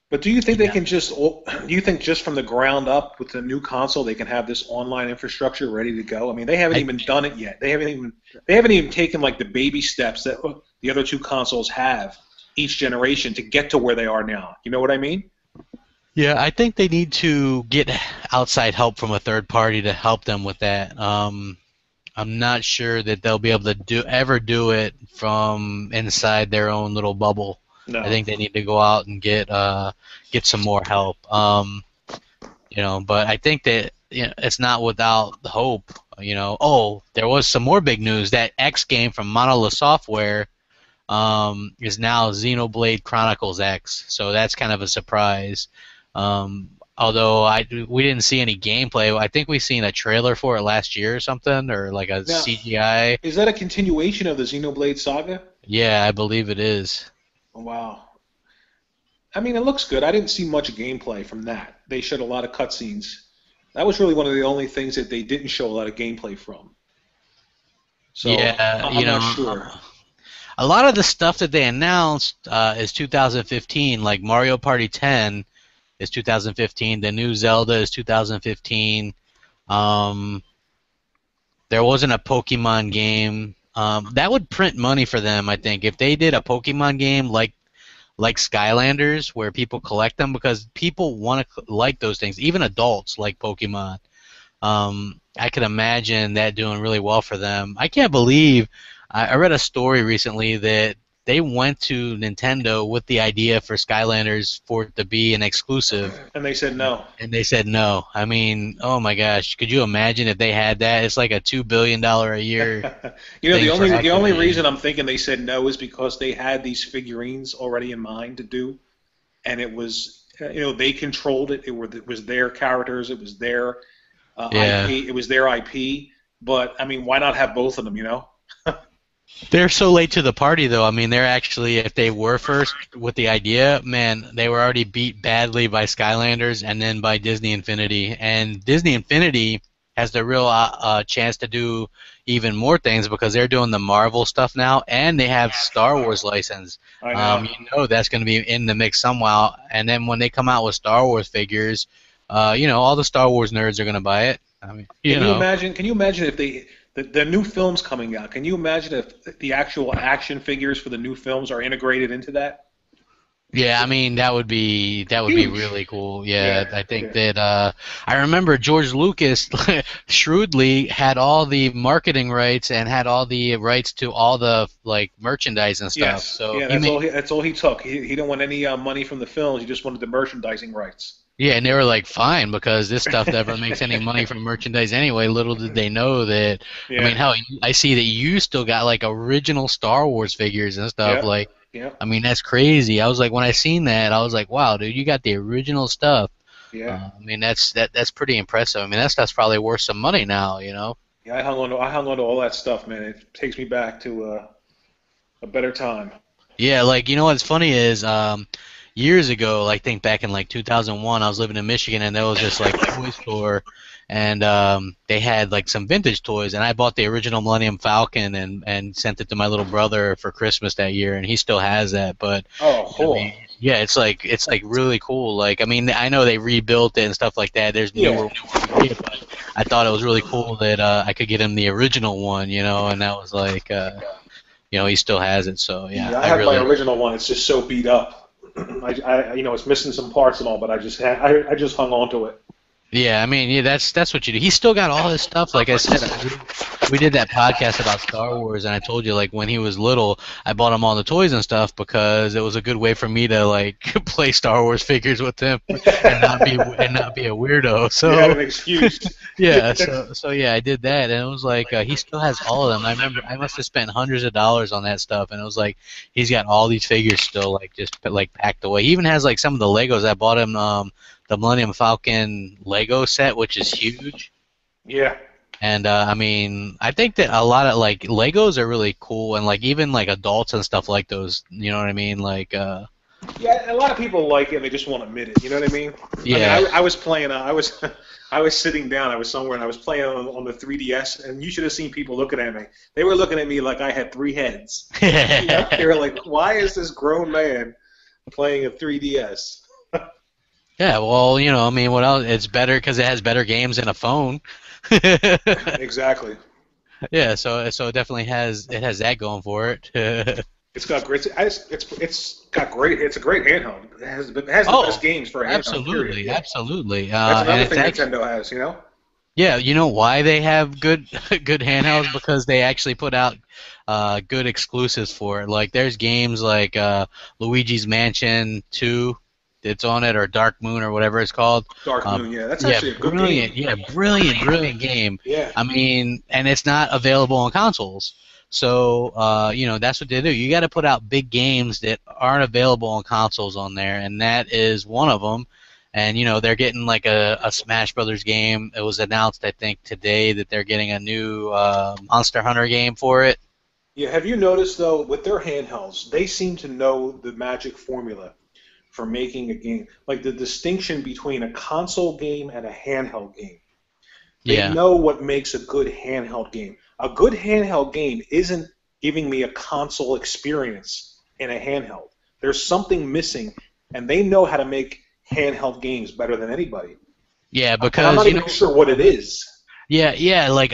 but do you think they can just? Do you think just from the ground up with the new console they can have this online infrastructure ready to go? I mean, they haven't even done it yet. They haven't even taken like the baby steps that the other two consoles have each generation to get to where they are now. You know what I mean? Yeah, I think they need to get outside help from a third party to help them with that. I'm not sure that they'll be able to ever do it from inside their own little bubble. No. I think they need to go out and get some more help. You know, but I think that, you know, it's not without hope. You know, there was some more big news. That X game from Monolith Software is now Xenoblade Chronicles X. So that's kind of a surprise. Although we didn't see any gameplay. I think we seen a trailer for it last year or something, or like a CGI. Is that a continuation of the Xenoblade saga? Yeah, I believe it is. Wow. I mean, it looks good. I didn't see much gameplay from that. They showed a lot of cutscenes. That was really one of the only things that they didn't show a lot of gameplay from. So yeah, I'm not sure. A lot of the stuff that they announced is 2015, like Mario Party 10 is 2015. The new Zelda is 2015. There wasn't a Pokemon game. That would print money for them, I think, if they did a Pokemon game like Skylanders, where people collect them, because people want to like those things. Even adults like Pokemon. I could imagine that doing really well for them. I can't believe I read a story recently that they went to Nintendo with the idea for Skylanders for it to be an exclusive. And they said no. I mean, oh my gosh, could you imagine if they had that? It's like a $2 billion a year. You know, the only reason I'm thinking they said no is because they had these figurines already in mind to do, and it was, you know, they controlled it. It was their characters. It was their IP. It was their IP. But I mean, why not have both of them? You know. They're so late to the party, though. I mean, they're actually, if they were first with the idea, man, they were already beat badly by Skylanders and then by Disney Infinity. And Disney Infinity has the real chance to do even more things because they're doing the Marvel stuff now, and they have Star Wars license. I know. You know that's going to be in the mix somehow. And then when they come out with Star Wars figures, you know, all the Star Wars nerds are going to buy it. I mean, Can you imagine if the new films coming out? Can you imagine if the actual action figures for the new films are integrated into that? Yeah, I mean that would be really cool. Yeah, I think that I remember George Lucas shrewdly had all the marketing rights and had all the rights to all the like merchandise and stuff. Yes. So yeah, that's all he took. He didn't want any money from the films. He just wanted the merchandising rights. Yeah, and they were like, fine, because this stuff never makes any money from merchandise anyway. Little did they know that. Yeah. I mean, hell, I see that you still got like original Star Wars figures and stuff. Yeah. Like, yeah. I mean, that's crazy. I was like, when I seen that, I was like, wow, dude, you got the original stuff. Yeah. I mean, that's pretty impressive. I mean, that stuff's probably worth some money now, you know? Yeah, I hung on to all that stuff, man. It takes me back to a better time. Yeah, like, you know what's funny is, years ago, like, think back in like 2001, I was living in Michigan, and there was this like toy store, and they had like some vintage toys, and I bought the original Millennium Falcon and sent it to my little brother for Christmas that year, and he still has that. But Oh, I cool. mean, yeah, it's like really cool. Like, I mean, I know they rebuilt it and stuff like that. There's newer Yeah. ones you can get, but I thought it was really cool that I could get him the original one, you know, and that was like, he still has it. So yeah, Yeah, I I have my really. original one. It's just so beat up. It's missing some parts and all, but I just hung on to it. Yeah, I mean, yeah, that's what you do. He's still got all his stuff. Like I said, we did that podcast about Star Wars, and I told you, like, when he was little, I bought him all the toys and stuff because it was a good way for me to like play Star Wars figures with him and not be a weirdo. You had So an excuse. yeah, so yeah, I did that, and it was like he still has all of them. I remember I must have spent hundreds of dollars on that stuff, and it was like he's got all these figures still, like just like packed away. He even has like some of the Legos. I bought him the Millennium Falcon Lego set, which is huge. Yeah. And I mean, I think that a lot of like Legos are really cool, and like even like adults and stuff like those. You know what I mean? Like, Yeah, a lot of people like it, and they just won't admit it. You know what I mean? yeah, I mean, I was playing. I was sitting down. I was somewhere, and I was playing on the 3DS. And you should have seen people looking at me. They were looking at me like I had three heads. They were like, "Why is this grown man playing a 3DS?" yeah. Well, I mean, what else? It's better because it has better games than a phone. Exactly. Yeah, so it definitely has that going for it. It's got great. It's got great. It's a great handheld. It has the Oh, best games for a handheld. Period. absolutely, Yeah. absolutely. That's And another it's thing actually, Nintendo has. You know. yeah, you know why they have good good handhelds? Because they actually put out good exclusives for it. Like there's games like Luigi's Mansion 2 that's on it, or Dark Moon or whatever it's called. Dark Moon. Yeah, that's Yeah, actually a good brilliant. game. Yeah, brilliant game. Yeah. I mean, and it's not available on consoles. So, that's what they do. You got to put out big games that aren't available on consoles on there, and that is one of them. And, they're getting like a Smash Brothers game. It was announced, I think, today that they're getting a new Monster Hunter game for it. Yeah. Have you noticed though, with their handhelds, they seem to know the magic formula for making a game. Like the distinction between a console game and a handheld game. They Yeah. know what makes a good handheld game. A good handheld game isn't giving me a console experience in a handheld. There's something missing, and they know how to make handheld games better than anybody. Yeah, And I'm because, not even sure what it is. yeah, like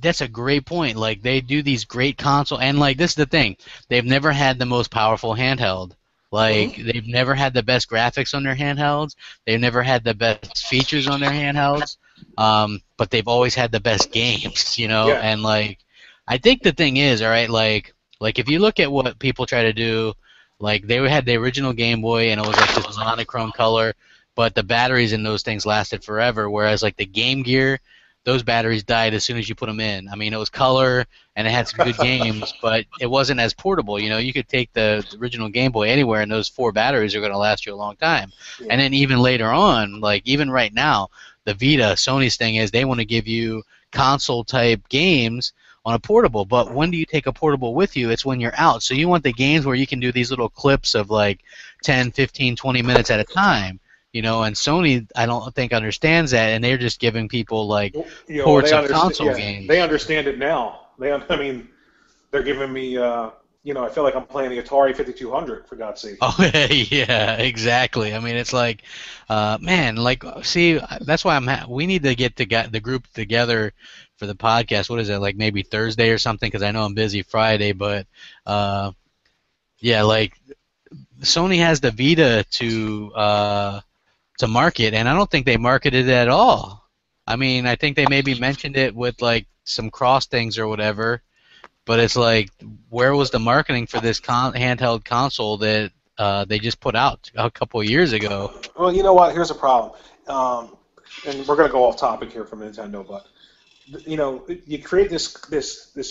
that's a great point. Like they do these great console, and like this is the thing, they've never had the most powerful handheld. Like Mhm. they've never had the best graphics on their handhelds. They've never had the best features on their handhelds. But they've always had the best games. Yeah. And like, I think the thing is, all right, like if you look at what people try to do, like they had the original Game Boy and it was like this monochrome color, but the batteries in those things lasted forever. Whereas like the Game Gear, those batteries died as soon as you put them in. I mean, it was color and it had some good games, but it wasn't as portable. You could take the original Game Boy anywhere, and those 4 batteries are going to last you a long time. Yeah. And then even later on, like even right now, the Vita, Sony's thing is they want to give you console type games on a portable. But when do you take a portable with you? It's when you're out. So you want the games where you can do these little clips of like 10, 15, 20 minutes at a time. And Sony, I don't think understands that, and they're just giving people like ports of console games. They understand it now. I mean, they're giving me. I feel like I'm playing the Atari 5200 for God's sake. Oh yeah, exactly. I mean, it's like, man, like, see, that's why we need to get the group together for the podcast. What is it, like maybe Thursday or something? Because I know I'm busy Friday, but yeah, like Sony has the Vita to market, and I don't think they marketed it at all. I mean, I think they maybe mentioned it with like some cross things or whatever, but it's like, where was the marketing for this handheld console that they just put out a couple of years ago? Well, you know what? Here's a problem, and we're gonna go off topic here from Nintendo, but you create this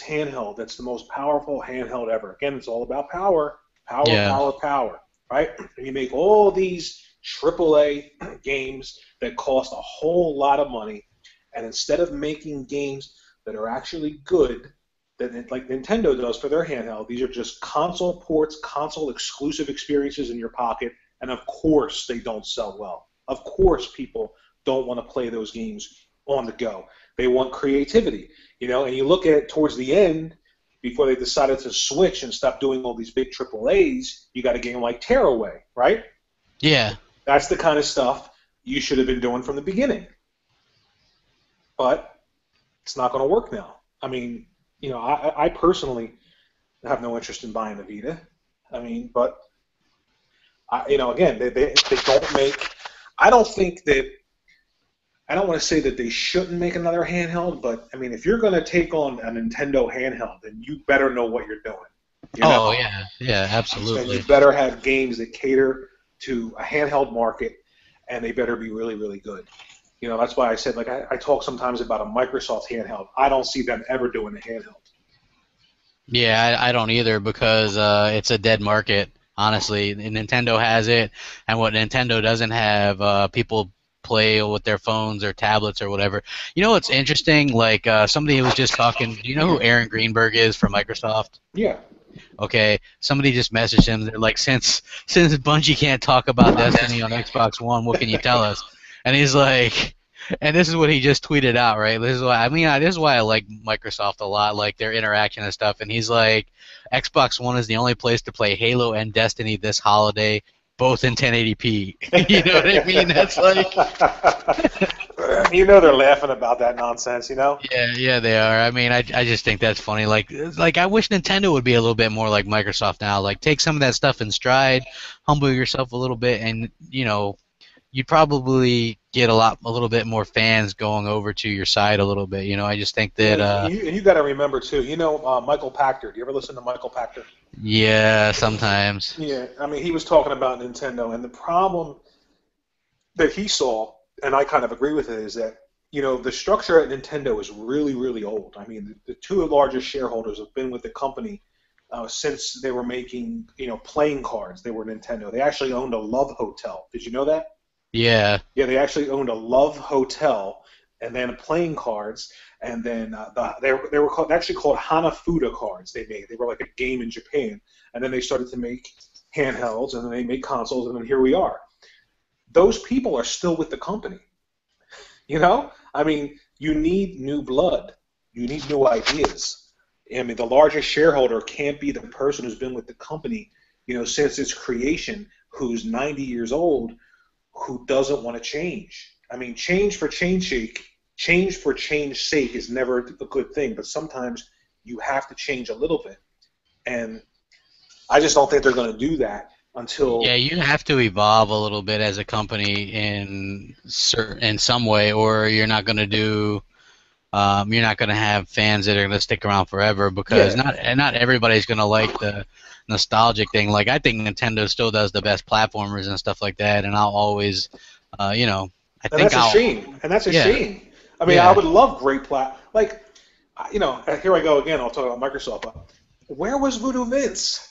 handheld that's the most powerful handheld ever. Again, it's all about power, Yeah. power, right? And you make all these AAA games that cost a whole lot of money, and instead of making games that are actually good, that like Nintendo does for their handheld, these are just console ports, console exclusive experiences in your pocket, and of course they don't sell well. Of course people don't want to play those games on the go. They want creativity, you know, and you look at it towards the end, before they decided to switch and stop doing all these big AAAs, you got a game like Tearaway, right? Yeah. That's the kind of stuff you should have been doing from the beginning. But it's not going to work now. I mean, you know, I personally have no interest in buying a Vita. I mean, but, you know, again, they don't make... I don't think that... I don't want to say that they shouldn't make another handheld, but, I mean, if you're going to take on a Nintendo handheld, then you better know what you're doing. You know? Oh, yeah. Yeah, absolutely. And you better have games that cater to a handheld market, and they better be really, really good. You know, that's why I said, like, I talk sometimes about a Microsoft handheld. I don't see them ever doing a handheld. Yeah, I don't either, because it's a dead market, honestly. Nintendo has it, and what Nintendo doesn't have, people play with their phones or tablets or whatever. You know what's interesting? Like, somebody was just talking, do you know who Aaron Greenberg is from Microsoft? Yeah. Okay, somebody just messaged him. They're like, since Bungie can't talk about Destiny on Xbox One, what can you tell us? And he's like, and this is what he just tweeted out, right? This is why this is why I like Microsoft a lot, like their interaction and stuff. And he's like, Xbox One is the only place to play Halo and Destiny this holiday, both in 1080p. You know what I mean? That's like, you know, they're laughing about that nonsense. You know? Yeah, they are. I mean, I just think that's funny. Like I wish Nintendo would be a little bit more like Microsoft now. Like, take some of that stuff in stride, humble yourself a little bit, and you know, you'd probably get a little bit more fans going over to your side a little bit. You know, I just think that. And you got to remember too. You know, Michael Pachter. Do you ever listen to Michael Pachter? Yeah, sometimes. Yeah, I mean, he was talking about Nintendo, and the problem that he saw, and I kind of agree with it, is that, you know, the structure at Nintendo is really, really old. I mean, the two largest shareholders have been with the company since they were making, you know, playing cards. They were Nintendo. They actually owned a Love Hotel. Did you know that? Yeah. Yeah, they actually owned a Love Hotel, and then playing cards, and then they were actually called Hanafuda cards. They were like a game in Japan, and then they started to make handhelds, and then they made consoles, and then here we are. Those people are still with the company. You know, I mean, you need new blood, you need new ideas. I mean, the largest shareholder can't be the person who's been with the company, you know, since its creation, who's 90 years old, who doesn't want to change. I mean, change for change's sake is never a good thing, but sometimes you have to change a little bit. And I just don't think they're going to do that until... Yeah, you have to evolve a little bit as a company in some way, or you're not going to do... you're not going to have fans that are going to stick around forever, because not everybody's going to like the nostalgic thing. Like, I think Nintendo still does the best platformers and stuff like that, and I'll always, you know, that's a shame. And that's a shame. I mean, I would love great like, you know, here I go again. I'll talk about Microsoft. But where was Voodoo Vince?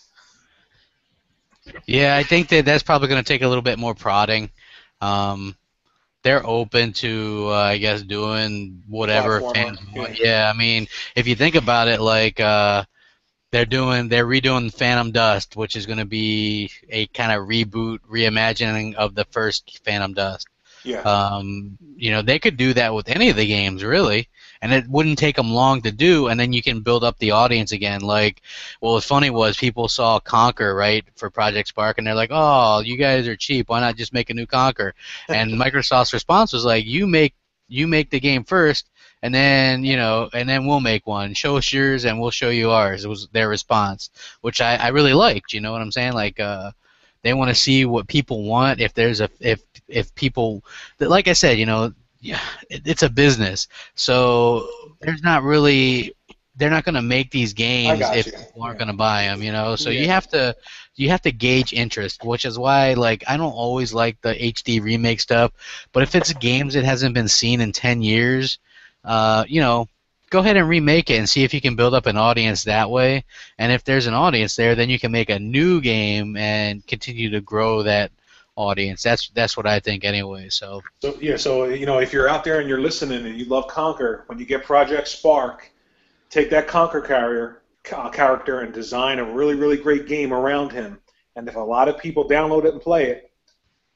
Yeah, I think that's probably going to take a little bit more prodding. They're open to, I guess, doing whatever fans want. Yeah, I mean, if you think about it, like they're redoing Phantom Dust, which is going to be a kind of reboot, reimagining of the first Phantom Dust. Yeah. You know, they could do that with any of the games, really, and it wouldn't take them long to do, and then you can build up the audience again. Like, well, what's funny was people saw Conquer, right, for Project Spark, and they're like, oh, you guys are cheap. Why not just make a new Conquer? And Microsoft's response was like, you make the game first, and then, you know, and then we'll make one. Show us yours, and we'll show you ours. It was their response, which I really liked. You know what I'm saying? Like, they want to see what people want. If there's if people, like I said, you know, it's a business, so they're not going to make these games if people aren't going to buy them. You know, so you have to gauge interest, which is why, like, I don't always like the HD remake stuff. But if it's games that hasn't been seen in 10 years, you know, go ahead and remake it and see if you can build up an audience that way. And if there's an audience there, then you can make a new game and continue to grow that audience. That's what I think anyway. So So if you're out there and you're listening and you love Conquer, when you get Project Spark, take that Conquer character and design a really, really great game around him. And if a lot of people download it and play it,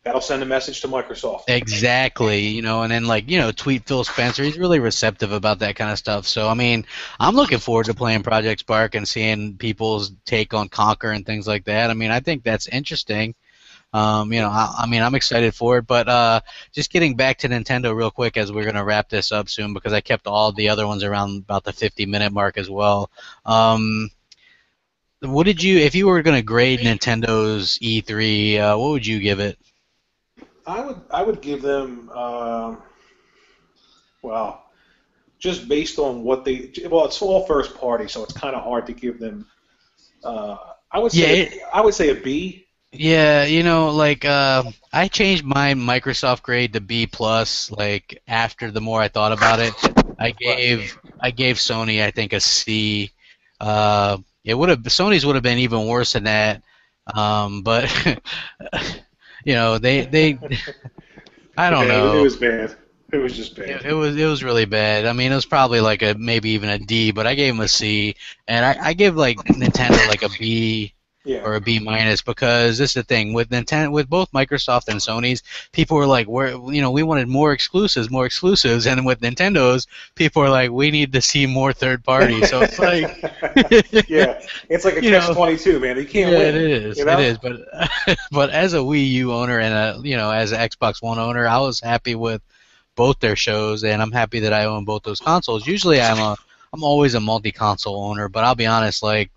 that'll send a message to Microsoft. exactly, and then tweet Phil Spencer. He's really receptive about that kind of stuff. So I mean, I'm looking forward to playing Project Spark and seeing people's take on Conquer and things like that. I mean, I think that's interesting. I mean, I'm excited for it, but just getting back to Nintendo real quick as we're gonna wrap this up soon because I kept all the other ones around about the 50-minute mark as well. What did you, if you were gonna grade Nintendo's E3, what would you give it? I would give them just based on what it's all first party, so it's kind of hard to give them. I would say a B. Yeah, I changed my Microsoft grade to B plus. Like after the more I thought about it, I gave Sony I think a C. Sony's would have been even worse than that, but they I don't know. It was bad. It was just bad. It was really bad. I mean, it was probably like maybe even a D, but I gave them a C, and I give like Nintendo like a B. Yeah. Or a B minus because this is the thing with Nintendo, with both Microsoft and Sony's, people were like, we wanted more exclusives, and with Nintendo's, people are like, we need to see more third party. So it's like, yeah, it's like a catch-22, man. You can't win. It is. But as a Wii U owner and as an Xbox One owner, I was happy with both their shows, and I'm happy that I own both those consoles. Usually, I'm always a multi-console owner, but I'll be honest, like.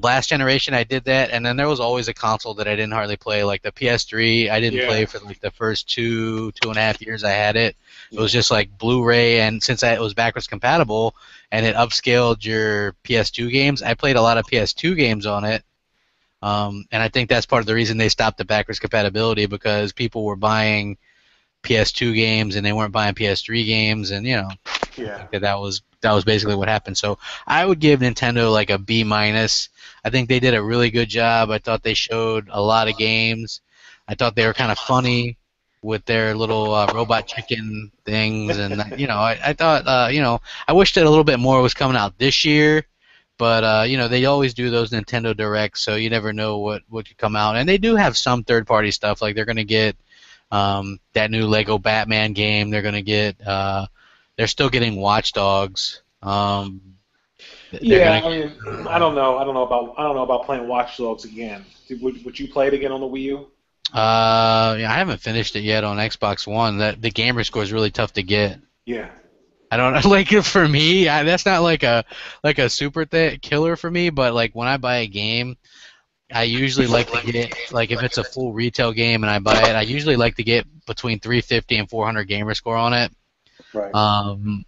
Last generation I did that, and then there was always a console that I didn't hardly play, like the PS3. I didn't play for like the first 2.5 years I had it. It was just like Blu-ray, and since it was backwards compatible and it upscaled your PS2 games, I played a lot of PS2 games on it. And I think that's part of the reason they stopped the backwards compatibility because people were buying PS2 games and they weren't buying PS3 games, and I think that was basically what happened. So I would give Nintendo like a B minus. I think they did a really good job. I thought they showed a lot of games. I thought they were kind of funny with their little robot chicken things, and I thought I wish that a little bit more was coming out this year. But they always do those Nintendo Directs, so you never know what could come out. And they do have some third-party stuff, like they're going to get that new Lego Batman game. They're going to get. They're still getting Watch Dogs. I don't know. I don't know about playing Watch Dogs again. Would you play it again on the Wii U? I haven't finished it yet on Xbox One. The gamer score is really tough to get. Yeah. I don't like it for me. That's not like a super killer for me. But like when I buy a game, I usually like to get like if it's a full retail game and I buy it, I usually like to get between 350 and 400 gamer score on it. Right.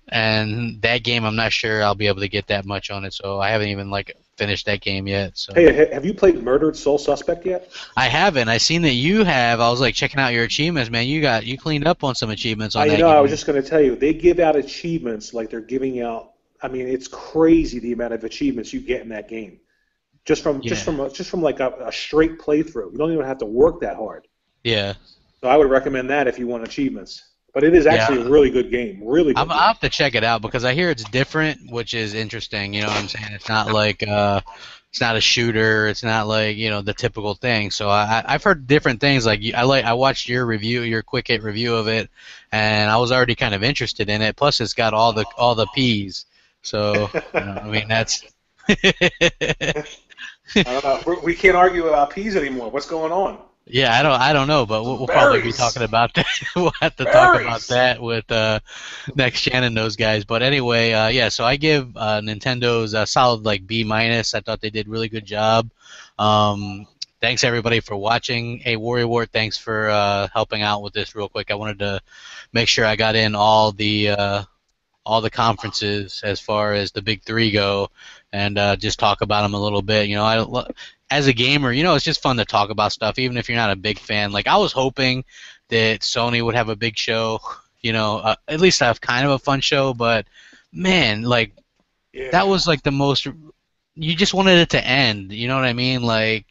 And that game, I'm not sure I'll be able to get that much on it, so I haven't even finished that game yet. So. Hey, have you played Murdered Soul Suspect yet? I haven't. I seen that you have. I was like checking out your achievements, man. You cleaned up on some achievements on that game. I was just going to tell you, they give out achievements like they're giving out. I mean, it's crazy the amount of achievements you get in that game, just from like a straight playthrough. You don't even have to work that hard. Yeah. So I would recommend that if you want achievements. But it is actually a really good game. Really good. I'll have to check it out because I hear it's different, which is interesting. You know what I'm saying? It's not like it's not a shooter. It's not like the typical thing. So I've heard different things. I watched your review, your quick hit review of it, and I was already kind of interested in it. Plus, it's got all the P's. So I mean that's. I don't know. We can't argue about P's anymore. What's going on? Yeah, I don't know, but we'll probably be talking about that. We'll have to talk about that with Next Gen and those guys. But anyway, so I give Nintendo's a solid B minus. I thought they did a really good job. Thanks everybody for watching. Hey, WarRRYWART, thanks for helping out with this real quick. I wanted to make sure I got in all the conferences as far as the big three go, and just talk about them a little bit. As a gamer, it's just fun to talk about stuff, even if you're not a big fan. Like, I was hoping that Sony would have a big show, at least have kind of a fun show, but, man, that was, the most... You just wanted it to end, you know what I mean?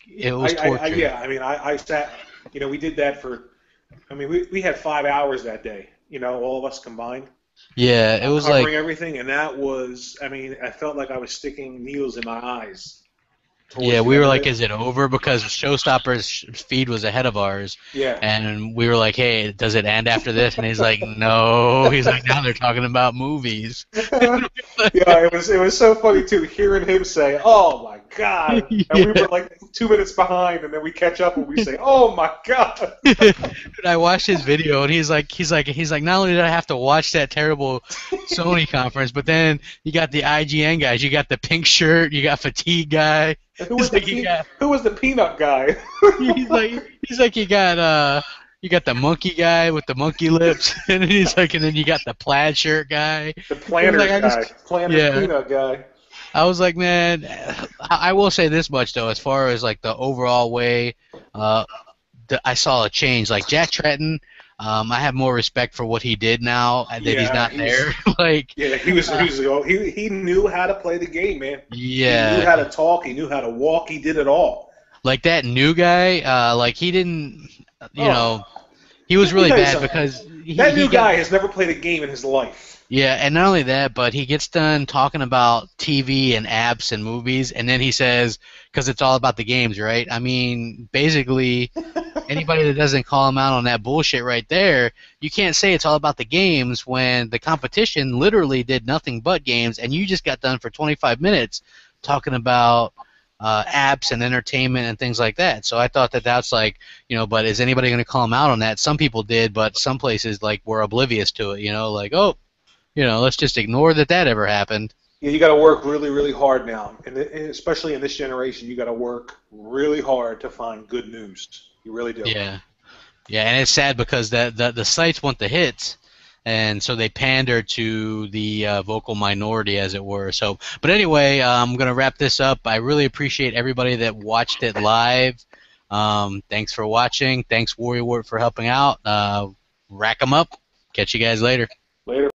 It was torture. I mean, I sat... You know, we did that for. I mean, we had 5 hours that day. You know, all of us combined. Yeah, it was Covering like everything, and that was. I mean, I felt like I was sticking needles in my eyes. yeah, Towards the we end were of like, it. is it over? Because Showstopper's feed was ahead of ours, Yeah. and we were like, hey, does it end after this? And he's like, no. He's like, now they're talking about movies. Yeah, it was so funny too, hearing him say, "Oh my God," and we Yeah. were like 2 minutes behind, and then we catch up and we say, "Oh my God." Dude, I watched his video, and he's like, not only did I have to watch that terrible Sony conference, but then you got the IGN guys, you got the pink shirt, you got fatigue guy. And who was the peanut guy? He's like you got the monkey guy with the monkey lips, and then and then you got the plaid shirt guy. The Planners Like, guy, Planners yeah. peanut guy. I was like, man, I will say this much though, as far as like the overall way, I saw a change. Like Jack Tretton, I have more respect for what he did now that he's not there. Like, yeah, he knew how to play the game, man. yeah, He knew how to talk. He knew how to walk. He did it all. like that new guy, like he didn't, you Oh. know, he was Let me really tell you bad something. because That new guy has never played a game in his life. Yeah, and not only that, but he gets done talking about TV and apps and movies, and then he says, because it's all about the games, right? I mean, basically, anybody that doesn't call him out on that bullshit right there, you can't say it's all about the games when the competition literally did nothing but games, and you just got done for 25 minutes talking about apps and entertainment and things like that. So I thought that that's like, but is anybody going to call him out on that? Some people did, but some places like were oblivious to it, like, oh, let's just ignore that ever happened. Yeah, you got to work really, really hard now, and especially in this generation, you got to work really hard to find good news. You really do. Yeah, and it's sad because the sites want the hits, and so they pander to the vocal minority, as it were. So, but anyway, I'm gonna wrap this up. I really appreciate everybody that watched it live. Thanks for watching. Thanks WarryorWart for helping out. Rack 'em up. Catch you guys later. Later.